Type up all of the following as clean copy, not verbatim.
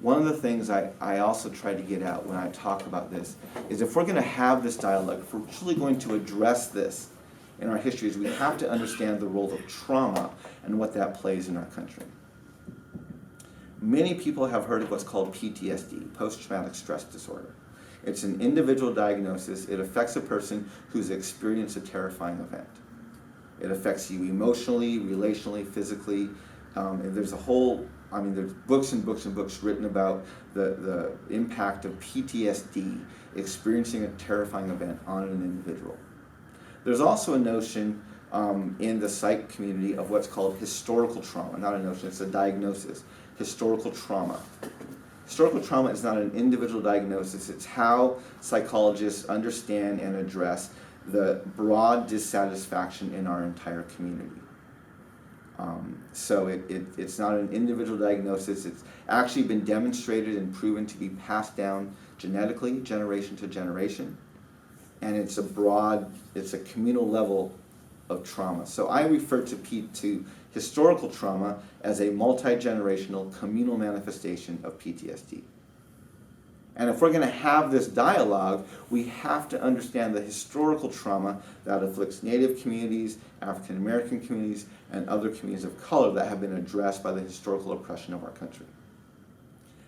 one of the things I also try to get out when I talk about this is if we're going to have this dialogue, if we're truly going to address this in our histories, we have to understand the role of trauma and what that plays in our country. Many people have heard of what's called PTSD, post-traumatic stress disorder. It's an individual diagnosis. It affects a person who's experienced a terrifying event. It affects you emotionally, relationally, physically. And there's a whole, there's books and books and books written about the impact of PTSD, experiencing a terrifying event on an individual. There's also a notion in the psych community of what's called historical trauma. Not a notion, it's a diagnosis. Historical trauma. Historical trauma is not an individual diagnosis. It's how psychologists understand and address the broad dissatisfaction in our entire community. So it's not an individual diagnosis. It's actually been demonstrated and proven to be passed down genetically, generation to generation. And it's a communal level of trauma. So I refer to historical trauma as a multi-generational communal manifestation of PTSD. And if we're going to have this dialogue, we have to understand the historical trauma that afflicts Native communities, African American communities, and other communities of color that have been addressed by the historical oppression of our country.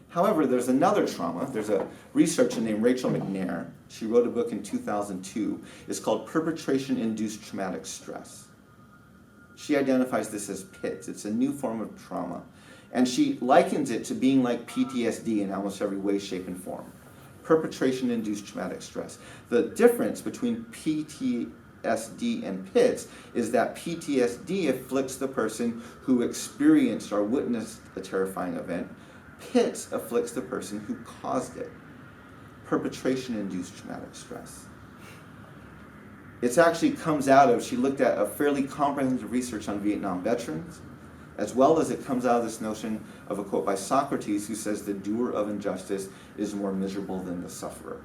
However, there's another trauma. There's a researcher named Rachel McNair. She wrote a book in 2002. It's called Perpetration-Induced Traumatic Stress. She identifies this as PITS. It's a new form of trauma. And she likens it to being like PTSD in almost every way, shape, and form. Perpetration-induced traumatic stress. The difference between PTSD and PITS is that PTSD afflicts the person who experienced or witnessed a terrifying event. PITS afflicts the person who caused it. Perpetration-induced traumatic stress. It actually comes out of, she looked at a fairly comprehensive research on Vietnam veterans, as well as it comes out of this notion of a quote by Socrates who says the doer of injustice is more miserable than the sufferer.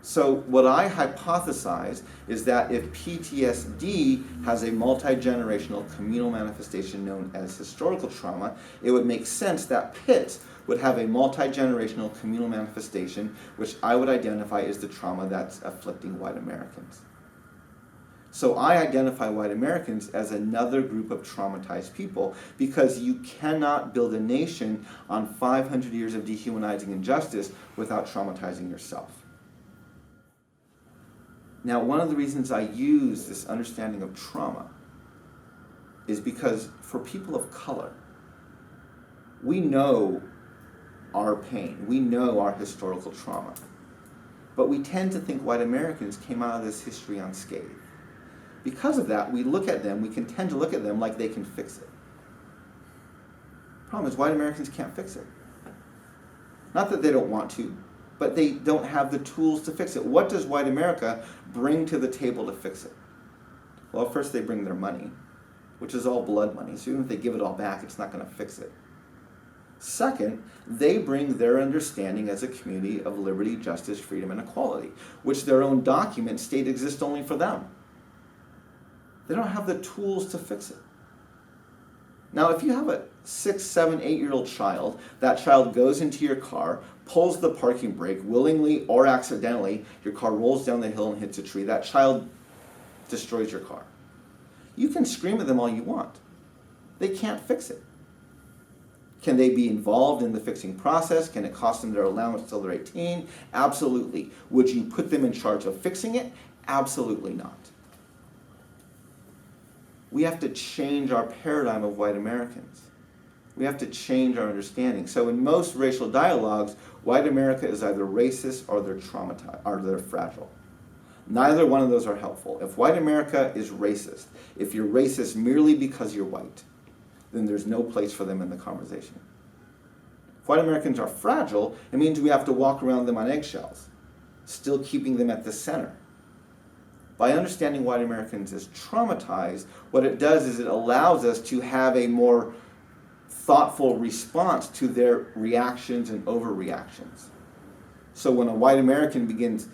So what I hypothesize is that if PTSD has a multi-generational communal manifestation known as historical trauma, it would make sense that PITS would have a multi-generational communal manifestation, which I would identify as the trauma that's afflicting white Americans. So I identify white Americans as another group of traumatized people because you cannot build a nation on 500 years of dehumanizing injustice without traumatizing yourself. Now, one of the reasons I use this understanding of trauma is because for people of color, we know our pain, we know our historical trauma, but we tend to think white Americans came out of this history unscathed. Because of that, we can tend to look at them like they can fix it. The problem is white Americans can't fix it. Not that they don't want to, but they don't have the tools to fix it. What does white America bring to the table to fix it? Well, first they bring their money, which is all blood money, so even if they give it all back, it's not going to fix it. Second, they bring their understanding as a community of liberty, justice, freedom, and equality, which their own documents state exist only for them. They don't have the tools to fix it. Now, if you have a 6, 7, 8-year-old child, that child goes into your car, pulls the parking brake, willingly or accidentally, your car rolls down the hill and hits a tree, that child destroys your car. You can scream at them all you want. They can't fix it. Can they be involved in the fixing process? Can it cost them their allowance until they're 18? Absolutely. Would you put them in charge of fixing it? Absolutely not. We have to change our paradigm of white Americans. We have to change our understanding. So in most racial dialogues, white America is either racist or they're traumatized, or they're fragile. Neither one of those are helpful. If white America is racist, if you're racist merely because you're white, then there's no place for them in the conversation. If white Americans are fragile, it means we have to walk around them on eggshells, still keeping them at the center. By understanding white Americans as traumatized, what it does is it allows us to have a more thoughtful response to their reactions and overreactions. So when a white American begins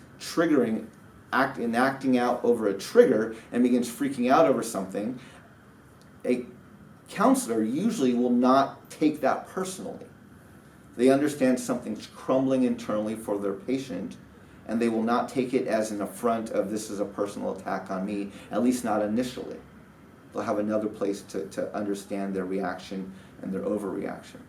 acting out over a trigger and begins freaking out over something, a counselor usually will not take that personally. They understand something's crumbling internally for their patient, and they will not take it as an affront of this is a personal attack on me, at least not initially. They'll have another place to understand their reaction and their overreaction.